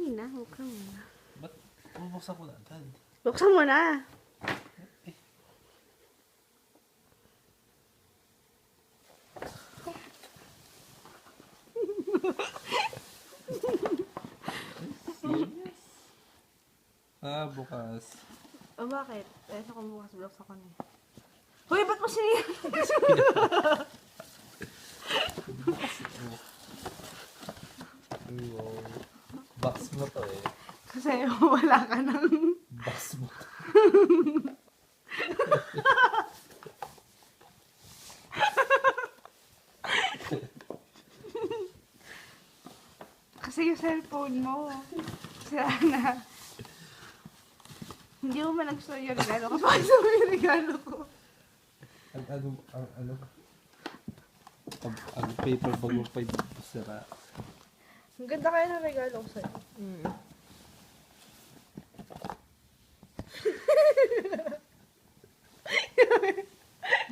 Dali na, buksan mo na. Ba't bubuksan ko na agad? Buksan mo na. Serious? Bukas. O bakit? Eh, ako bukas vlogs ako na eh. Hoy, ba't mo siniyan? Wow. Box mo to eh. Kasi wala ka ng... Box mo to. Kasi yung cellphone mo. Sira na. Hindi mo man nagustuhan yung regalo ko. Bakit sa yung regalo ko? Ang paper bag mo pa yung sira. Ang ganda kaya ng regalo ko sa'yo.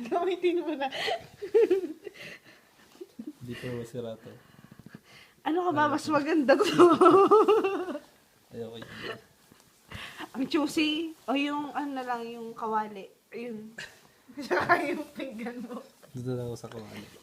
Gamitin mo na. Hindi pa masira to. Ano ka ba? Mas maganda to. Ayoko yun. Ang choosy. O yung ano na lang, yung kawali. Ayun. Saka yung pinggan mo. Dito lang ako sa kumali.